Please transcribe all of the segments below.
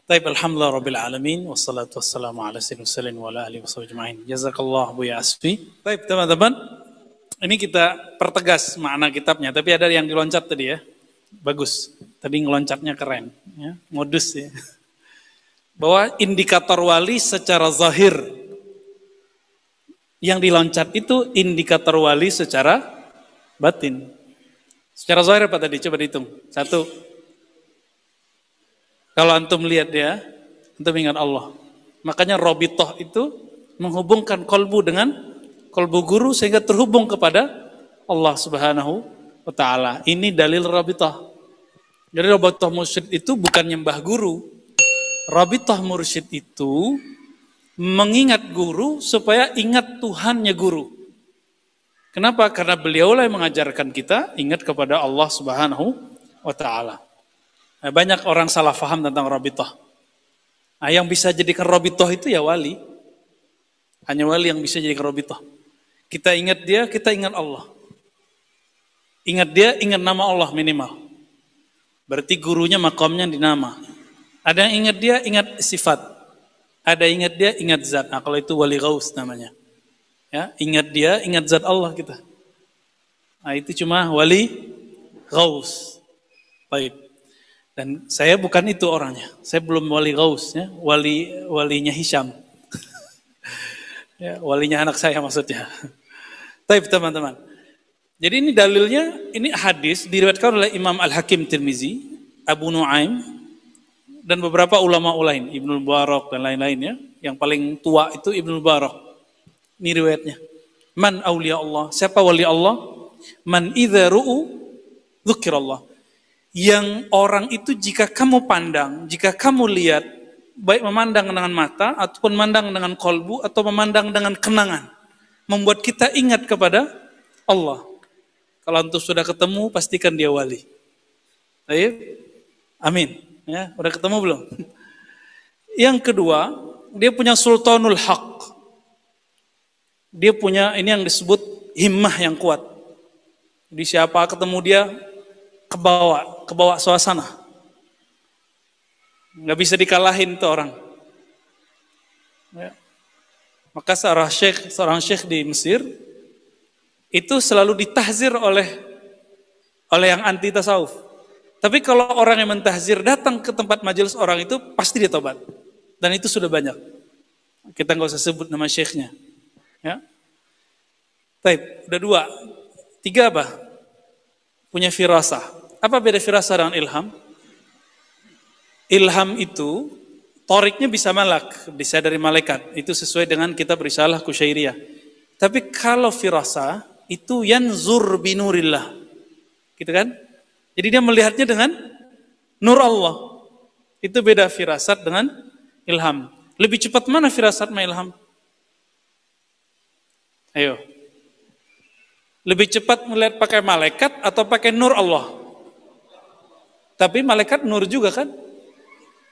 Taib alhamdulillah rabbil alamin wassalatu wassalamu ala sayyidina wa ala alihi washabihi ajmain. Jazakallah Buya Asfi. Taib teman-teman, ini kita pertegas makna kitabnya, tapi ada yang diloncat tadi ya. Bagus. Tadi ngeloncatnya keren ya, modus ya. Bahwa indikator wali secara zahir, yang diloncat itu indikator wali secara batin. Secara zahir apa tadi? Coba dihitung. 1. Kalau antum lihat ya, antum ingat Allah. Makanya Robitoh itu menghubungkan kolbu dengan kolbu guru sehingga terhubung kepada Allah Subhanahu wa Ta'ala. Ini dalil Robitoh. Jadi Robitoh mursyid itu bukan nyembah guru. Robitoh mursyid itu mengingat guru supaya ingat Tuhannya guru. Kenapa? Karena beliaulah yang mengajarkan kita ingat kepada Allah Subhanahu wa Ta'ala. Banyak orang salah faham tentang Rabitoh. Nah, yang bisa jadikan Rabitoh itu ya wali. Hanya wali yang bisa jadikan Rabitoh. Kita ingat dia, kita ingat Allah. Ingat dia, ingat nama Allah minimal. Berarti gurunya makamnya di nama. Ada yang ingat dia, ingat sifat. Ada yang ingat dia, ingat zat. Nah, kalau itu wali gaus namanya. Ya, ingat dia, ingat zat Allah kita. Nah, itu cuma wali gaus. Baik. Dan saya bukan itu orangnya. Saya belum wali gaus, ya. Walinya Hisham. Ya, walinya anak saya maksudnya. Taib teman-teman. Jadi ini dalilnya, ini hadis diriwayatkan oleh Imam Al-Hakim Tirmizi, Abu Nuaim, dan beberapa ulama lain, Ibnu Mubarak dan lain-lain ya. Yang paling tua itu Ibnu Mubarak. Ini riwayatnya. Man auliya Allah. Siapa wali Allah? Man idza ru'u dzukirallah. Yang orang itu jika kamu pandang, jika kamu lihat, baik memandang dengan mata, ataupun memandang dengan kolbu, atau memandang dengan kenangan, membuat kita ingat kepada Allah. Kalau antum sudah ketemu, pastikan dia wali. Baik? Amin. Ya, udah ketemu belum? Yang kedua, dia punya sultanul haq. Dia punya ini yang disebut himmah yang kuat. Jadi siapa ketemu dia, kebawa suasana. Nggak bisa dikalahin tuh orang. Ya. Maka seorang syekh di Mesir itu selalu ditahzir oleh yang anti tasawuf. Tapi kalau orang yang mentahzir datang ke tempat majelis orang itu pasti dia tobat. Dan itu sudah banyak. Kita nggak usah sebut nama syekhnya. Ya. Baik, udah 2. 3 apa? Punya firasah. Apa beda firasah dengan ilham? Ilham itu toriknya bisa malak, bisa dari malaikat. Itu sesuai dengan kitab Risalah Kusyairiyah. Tapi kalau firasah itu yanzur binurillah. Gitu kan? Jadi dia melihatnya dengan nur Allah. Itu beda firasat dengan ilham. Lebih cepat mana firasat sama ilham? Ayo. Lebih cepat melihat pakai malaikat atau pakai nur Allah? Tapi malaikat nur juga kan?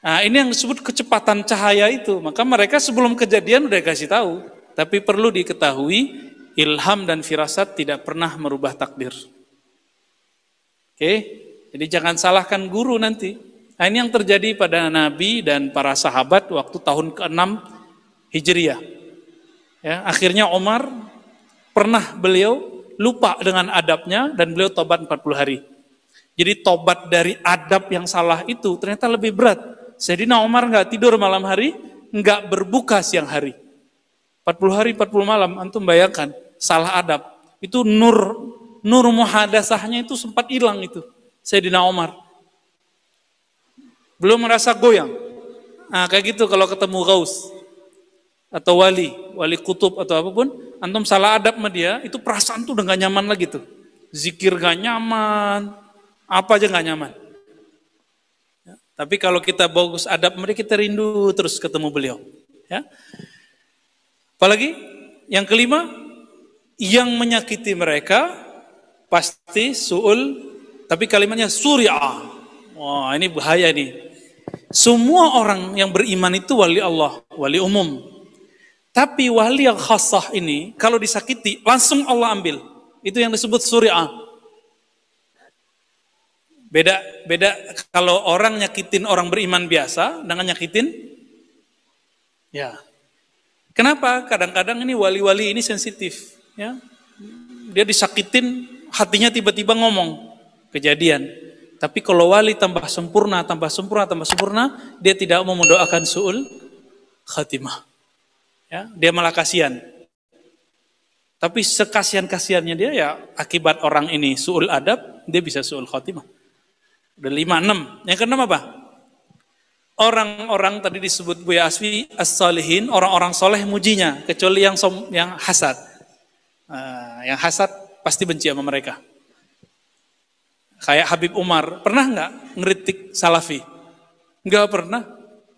Nah, ini yang disebut kecepatan cahaya itu. Maka mereka sebelum kejadian udah kasih tahu. Tapi perlu diketahui, ilham dan firasat tidak pernah merubah takdir. Oke? Jadi jangan salahkan guru nanti. Nah, ini yang terjadi pada Nabi dan para sahabat waktu tahun ke-6 Hijriah. Ya, akhirnya Umar pernah beliau lupa dengan adabnya dan beliau tobat 40 hari. Jadi tobat dari adab yang salah itu ternyata lebih berat. Sayyidina Umar nggak tidur malam hari, nggak berbuka siang hari. 40 hari, 40 malam, antum bayangkan, salah adab. Itu nur muhadasahnya itu sempat hilang itu, Sayyidina Umar. Belum merasa goyang. Nah kayak gitu kalau ketemu gaus atau wali kutub atau apapun, antum salah adab sama dia, itu perasaan tuh udah gak nyaman lagi tuh. Zikir gak nyaman, apa aja gak nyaman. Ya, tapi kalau kita bagus adab, mereka kita rindu terus ketemu beliau. Ya. Apalagi yang kelima, yang menyakiti mereka pasti su'ul, tapi kalimatnya suri'ah. Wah ini bahaya nih. Semua orang yang beriman itu wali Allah, wali umum. Tapi wali yang khasah ini, kalau disakiti, langsung Allah ambil. Itu yang disebut suri'ah. Beda kalau orang nyakitin orang beriman biasa dengan nyakitin, ya. Kenapa? Kadang-kadang ini wali-wali ini sensitif, ya. Dia disakitin, hatinya tiba-tiba ngomong kejadian. Tapi kalau wali tambah sempurna, dia tidak mau mendoakan su'ul khatimah. Ya, dia malah kasihan. Tapi sekasihan-kasihannya dia ya akibat orang ini su'ul adab, dia bisa su'ul khatimah. Udah 5, 6. Yang keenam apa? Orang-orang tadi disebut Buya Asfi as-salihin, orang-orang soleh mujinya, kecuali yang hasad. Yang hasad pasti benci sama mereka. Kayak Habib Umar, pernah nggak ngeritik Salafi? Nggak pernah.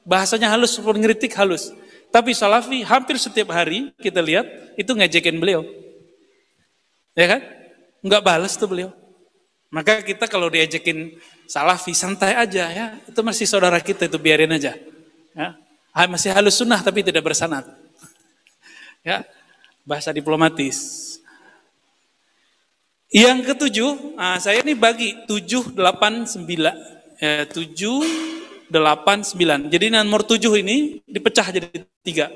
Bahasanya halus, ngeritik halus. Tapi Salafi hampir setiap hari kita lihat itu ngejekin beliau. Ya kan? Nggak balas tuh beliau. Maka kita kalau diejekin Salafi santai aja ya. Itu masih saudara kita, itu biarin aja. Ya. Masih halus sunnah tapi tidak bersanad. Ya. Bahasa diplomatis. Yang ketujuh, saya ini bagi 7, 8, 9. 7, 8, 9. Jadi nomor 7 ini dipecah jadi 3.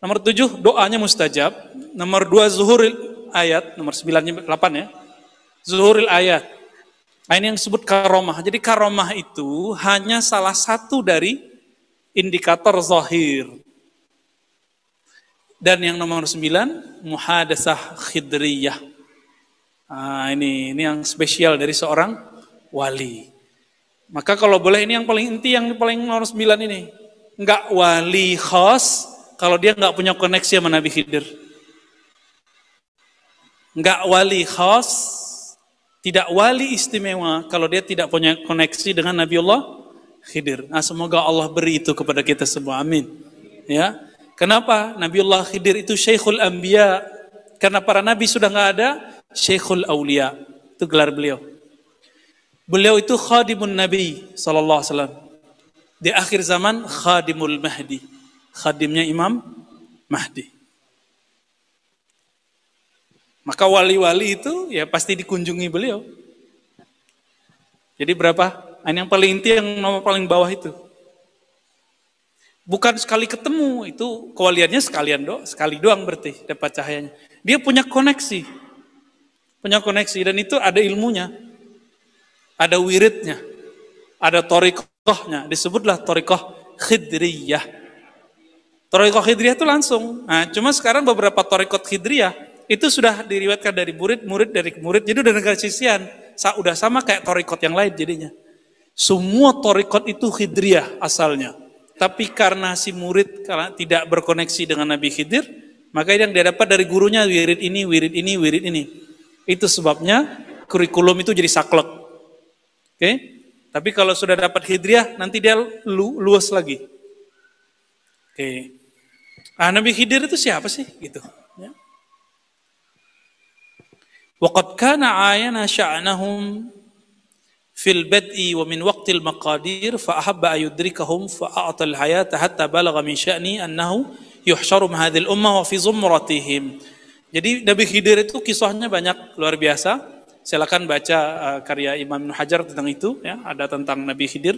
Nomor 7 doanya mustajab. Nomor 2 zuhuril ayat. Nomor 9, 8 ya. Zuhuril ayat. Nah, ini yang disebut karomah. Jadi karomah itu hanya salah satu dari indikator zahir. Dan yang nomor 9, muhadasah khidriyah. Nah, ini yang spesial dari seorang wali. Maka kalau boleh ini yang paling inti, yang paling nomor 9 ini. Enggak wali khas kalau dia enggak punya koneksi sama Nabi Khidir. Enggak wali khas, tidak wali istimewa kalau dia tidak punya koneksi dengan Nabiullah Khidir. Nah, semoga Allah beri itu kepada kita semua. Amin. Ya. Kenapa? Nabiullah Khidir itu Syekhul Anbiya. Karena para nabi sudah enggak ada, Syekhul Aulia, itu gelar beliau. Beliau itu khadimun Nabi sallallahu alaihi wasallam. Di akhir zaman khadimul Mahdi, khadimnya Imam Mahdi. Maka wali-wali itu ya pasti dikunjungi beliau. Jadi berapa? Ini yang paling inti, yang nomor paling bawah itu. Bukan sekali ketemu, itu kewaliannya sekali doang berarti dapat cahayanya. Dia punya koneksi. Dan itu ada ilmunya, ada wiridnya, ada thariqahnya, disebutlah thariqah khidriyah. Thariqah khidriyah itu langsung. Nah, cuma sekarang beberapa thariqah khidriyah itu sudah diriwayatkan dari murid dari murid, jadi udah negara sisian, udah sama kayak thariqah yang lain jadinya. Semua thariqah itu khidriyah asalnya, tapi karena si murid tidak berkoneksi dengan Nabi Khidir, maka yang dia dapat dari gurunya wirid ini. Itu sebabnya kurikulum itu jadi saklek. Oke? Tapi kalau sudah dapat Khidriyah, nanti dia luas lagi. Oke. Nabi Khidir itu siapa sih? Gitu. Ya. Waqad kana ayana sya'nahum fil bad'i wa min waqtil maqadir fa ahabba ayudrikahum fa a'ta al-hayata hatta balagha min sya'ni annahu yuhsyaru hadhil ummah wa fi zumratihim. Jadi Nabi Khidir itu kisahnya banyak, luar biasa. Silakan baca karya Imam Ibnu Hajar tentang itu, ya, ada tentang Nabi Khidir.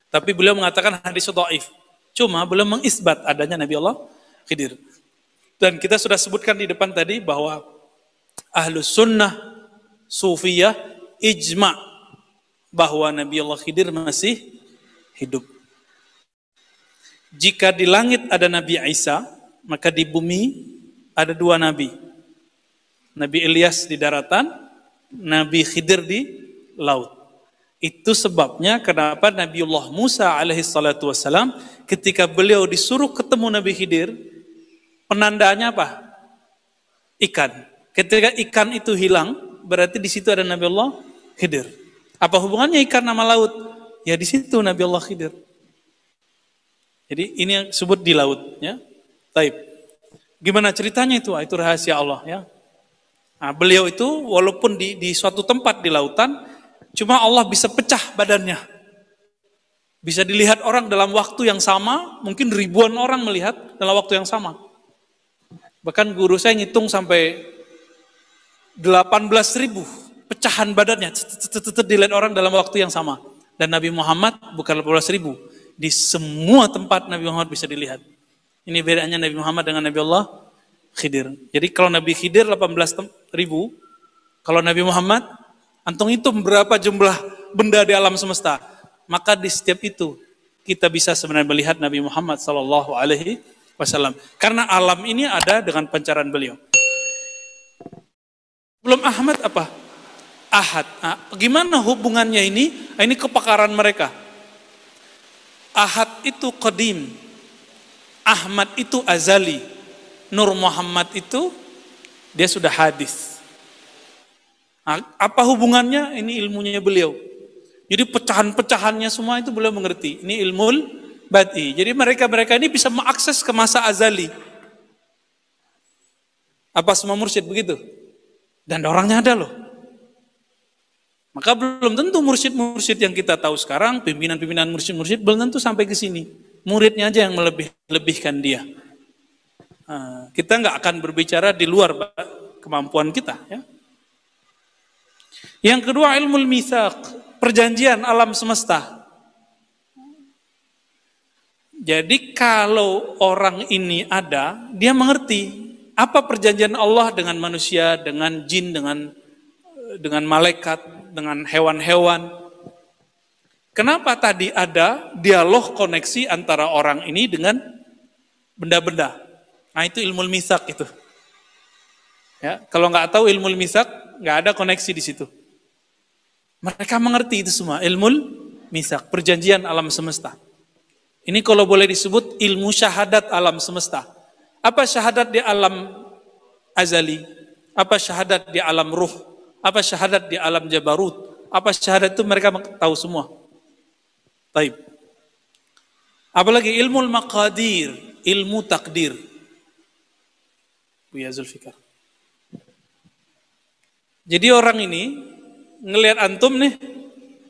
Tapi beliau mengatakan hadis dhaif. Cuma beliau mengisbat adanya Nabi Allah Khidir. Dan kita sudah sebutkan di depan tadi bahwa Ahlus Sunnah Sufiyah ijma' bahwa Nabi Allah Khidir masih hidup. Jika di langit ada Nabi Isa, maka di bumi ada 2 nabi. Nabi Ilyas di daratan, Nabi Khidir di laut. Itu sebabnya kenapa Nabiullah Musa alaihi salatu wassalam ketika beliau disuruh ketemu Nabi Khidir, penandanya apa? Ikan. Ketika ikan itu hilang, berarti di situ ada Nabiullah Khidir. Apa hubungannya ikan sama laut? Ya di situ Nabiullah Khidir. Jadi ini yang disebut di laut, ya. Taib. Gimana ceritanya itu? Itu rahasia Allah, ya. Nah, beliau itu walaupun di suatu tempat di lautan, cuma Allah bisa pecah badannya. Bisa dilihat orang dalam waktu yang sama, mungkin ribuan orang melihat dalam waktu yang sama. Bahkan guru saya ngitung sampai 18.000 pecahan badannya, dilihat orang dalam waktu yang sama. Dan Nabi Muhammad bukan 18.000. Di semua tempat Nabi Muhammad bisa dilihat. Ini bedanya Nabi Muhammad dengan Nabi Allah Khidir. Jadi kalau Nabi Khidir 18.000, kalau Nabi Muhammad, antum itu berapa jumlah benda di alam semesta. Maka di setiap itu kita bisa sebenarnya melihat Nabi Muhammad Sallallahu Alaihi Wasallam. Karena alam ini ada dengan pancaran beliau. Belum Ahmad apa? Ahad. Nah, gimana hubungannya ini? Ini kepakaran mereka. Ahad itu qadim. Ahmad itu azali. Nur Muhammad itu dia sudah hadis. Nah, apa hubungannya? Ini ilmunya beliau. Jadi pecahan-pecahannya semua itu beliau mengerti. Ini ilmul bati. Jadi mereka ini bisa mengakses ke masa azali. Apa semua mursyid begitu? Dan orangnya ada loh. Maka belum tentu mursyid-mursyid yang kita tahu sekarang, pimpinan-pimpinan mursyid-mursyid belum tentu sampai ke sini. Muridnya aja yang melebihkan dia. Nah, kita nggak akan berbicara di luar kemampuan kita. Ya. Yang kedua ilmul mitsaq, perjanjian alam semesta. Jadi kalau orang ini ada, dia mengerti apa perjanjian Allah dengan manusia, dengan jin, dengan malaikat, dengan hewan-hewan. Kenapa tadi ada dialog koneksi antara orang ini dengan benda-benda? Nah itu ilmu mitsaq itu. Ya, kalau nggak tahu ilmu mitsaq, nggak ada koneksi di situ. Mereka mengerti itu semua, ilmu mitsaq, perjanjian alam semesta. Ini kalau boleh disebut ilmu syahadat alam semesta. Apa syahadat di alam azali? Apa syahadat di alam ruh? Apa syahadat di alam jabarut? Apa syahadat itu mereka tahu semua. Baik. Apalagi ilmu maqadir, ilmu takdir. Buya Zulfikar. Jadi orang ini ngelihat antum nih,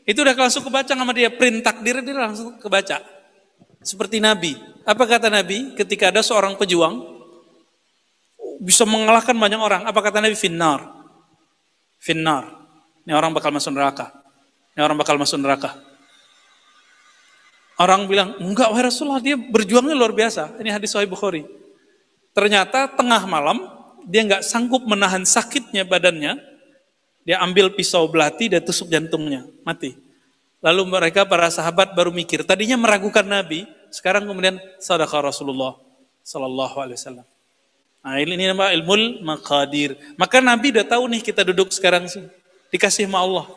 itu udah langsung kebaca sama dia, print takdir dia langsung kebaca. Seperti Nabi. Apa kata Nabi ketika ada seorang pejuang bisa mengalahkan banyak orang? Apa kata Nabi? Finnar. Finnar. Ini orang bakal masuk neraka. Ini orang bakal masuk neraka. Orang bilang, enggak wahai Rasulullah, dia berjuangnya luar biasa. Ini hadis Sahih Bukhari. Ternyata tengah malam, dia enggak sanggup menahan sakitnya badannya. Dia ambil pisau belati, dia tusuk jantungnya, mati. Lalu mereka, para sahabat baru mikir. Tadinya meragukan Nabi, sekarang kemudian sadaqah Rasulullah Sallallahu Alaihi Wasallam. Nah ini nama ilmul maqadir. Maka Nabi udah tahu nih kita duduk sekarang dikasih sama Allah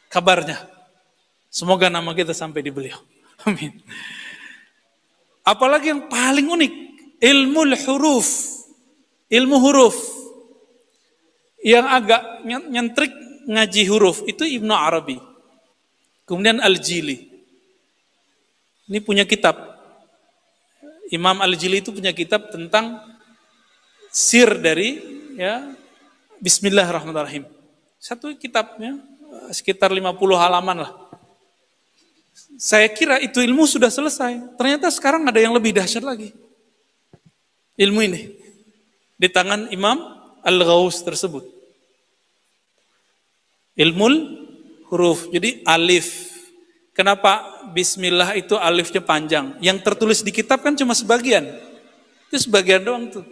kabarnya. Semoga nama kita sampai di beliau. Amin. Apalagi yang paling unik, ilmu huruf. Ilmu huruf. Yang agak nyentrik ngaji huruf itu Ibnu Arabi. Kemudian Al-Jili. Ini punya kitab. Imam Al-Jili itu punya kitab tentang sir dari ya Bismillahirrahmanirrahim. Satu kitabnya sekitar 50 halaman lah. Saya kira itu ilmu sudah selesai. Ternyata sekarang ada yang lebih dahsyat lagi. Ilmu ini di tangan Imam Al-Ghaus tersebut. Ilmul huruf. Jadi alif. Kenapa Bismillah itu alifnya panjang? Yang tertulis di kitab kan cuma sebagian. Itu sebagian doang tuh.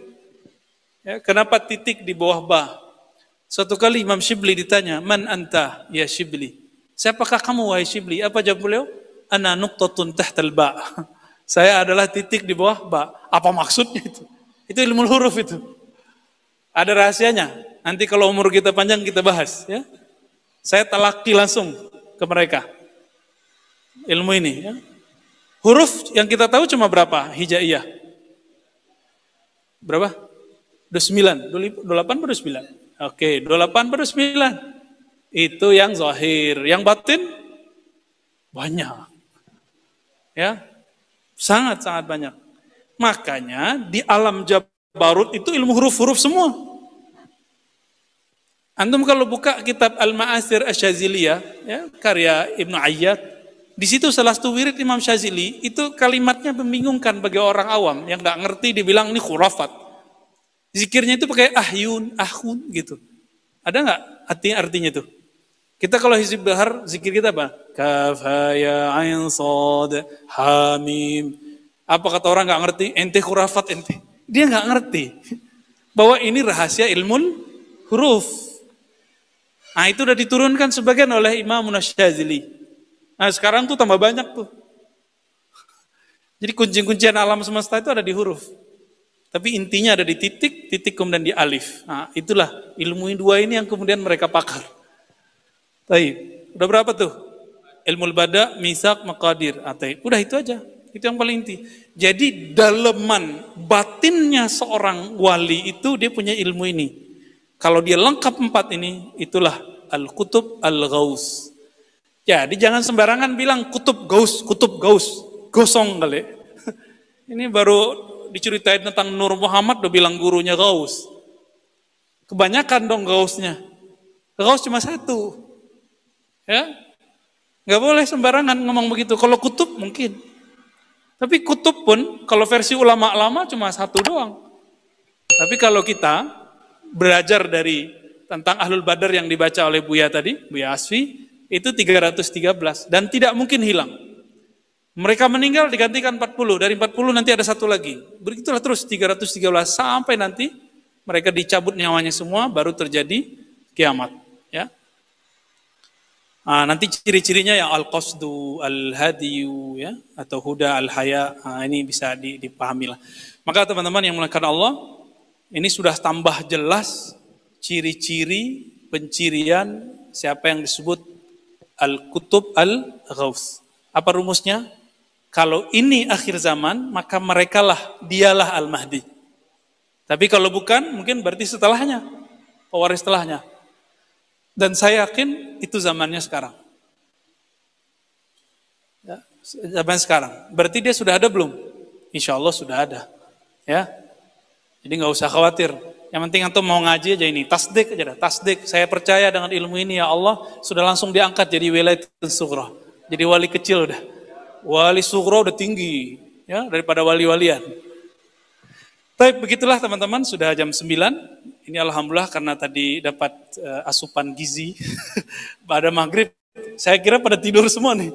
Ya, kenapa titik di bawah ba? Suatu kali Imam Shibli ditanya, "Man anta ya Shibli?" Siapakah kamu wahai Shibli? Apa jawab beliau? Ana nuqtatun tahtal ba. Saya adalah titik di bawah ba. Apa maksudnya itu? Itu ilmu huruf itu. Ada rahasianya. Nanti kalau umur kita panjang kita bahas ya. Saya talaki langsung ke mereka. Ilmu ini ya. Huruf yang kita tahu cuma berapa? Hijaiyah. Berapa? 29, 28 pada 9. Oke, 28 pada 9. Itu yang zahir, yang batin banyak. Ya. Sangat-sangat banyak. Makanya di alam jabarut itu ilmu huruf-huruf semua. Antum kalau buka kitab Al-Ma'asir Asy-Syadziliyah, ya, karya Ibnu Ayyad, di situ salah satu wirid Imam Syadzili itu kalimatnya membingungkan bagi orang awam yang nggak ngerti, dibilang ini khurafat. Zikirnya itu pakai ahyun, ahun gitu. Ada nggak artinya itu? Kita kalau hizib dahar, zikir kita apa? Kaf, ha, ya, ain, sad, ha, mim. Apa kata orang nggak ngerti? Ente khurafat ente. Dia nggak ngerti bahwa ini rahasia ilmu huruf. Nah itu udah diturunkan sebagian oleh Imam Syadzili. Nah sekarang tuh tambah banyak tuh. Jadi kuncian-kuncian alam semesta itu ada di huruf. Tapi intinya ada di titik, titik kemudian di alif. Nah itulah ilmu dua ini yang kemudian mereka pakar. Baik, udah berapa tuh? Ilmu bada, misak, maqadir. Udah itu aja. Itu yang paling inti. Jadi daleman batinnya seorang wali itu dia punya ilmu ini. Kalau dia lengkap 4 ini, itulah al-kutub al-ghaus. Jadi jangan sembarangan bilang kutub gaus, gosong kali. Ini baru diceritain tentang Nur Muhammad udah bilang gurunya gaus. Kebanyakan dong gausnya. Gaus cuma 1. Ya, nggak boleh sembarangan ngomong begitu. Kalau kutub mungkin. Tapi kutub pun kalau versi ulama lama cuma 1 doang. Tapi kalau kita belajar dari tentang Ahlul Badar yang dibaca oleh Buya tadi, Buya Asfi, itu 313 dan tidak mungkin hilang. Mereka meninggal digantikan 40, dari 40 nanti ada 1 lagi. Begitulah terus 313 sampai nanti mereka dicabut nyawanya semua baru terjadi kiamat, ya. Nanti ciri-cirinya yang al-qasdu, al-hadiyu, ya, atau huda, al-haya, ini bisa dipahami lah. Maka teman-teman yang mulakan Allah, ini sudah tambah jelas ciri-ciri pencirian siapa yang disebut al-kutub al-ghaus. Apa rumusnya? Kalau ini akhir zaman, maka merekalah, dialah al-mahdi. Tapi kalau bukan, mungkin berarti setelahnya, pewaris setelahnya. Dan saya yakin itu zamannya sekarang. Ya, zaman sekarang. Berarti dia sudah ada belum? Insya Allah sudah ada. Ya, jadi nggak usah khawatir. Yang penting antum mau ngaji aja ini, tasdik aja dah. Tasdik, saya percaya dengan ilmu ini ya Allah, sudah langsung diangkat jadi wilayatun sughra. Jadi wali kecil udah. Wali sughra udah tinggi, ya, daripada wali-walian. Baik, begitulah teman-teman, sudah jam 9. Ini alhamdulillah karena tadi dapat asupan gizi pada maghrib. Saya kira pada tidur semua nih.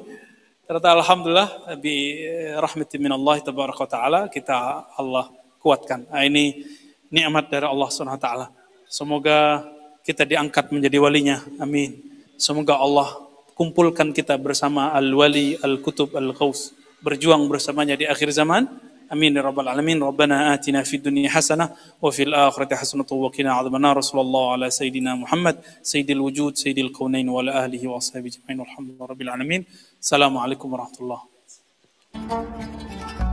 Ternyata alhamdulillah bi rahmatin minallahi tabaraka taala kita Allah kuatkan. Nah, ini nikmat dari Allah Subhanahu wa taala. Semoga kita diangkat menjadi walinya. Amin. Semoga Allah kumpulkan kita bersama al-wali, al-kutub, al-ghaus, berjuang bersamanya di akhir zaman. Amin ya rabbal alamin. Rabbana atina fid dunya hasanah wa fil akhirati hasanah wa qina adzabannar. Sallallahu ala sayidina Muhammad, sayyidil wujud, sayyidil kaunain wa ala alihi wa ashabihi ajmain. Walhamdulillahirabbil alamin. Assalamualaikum warahmatullahi wabarakatuh.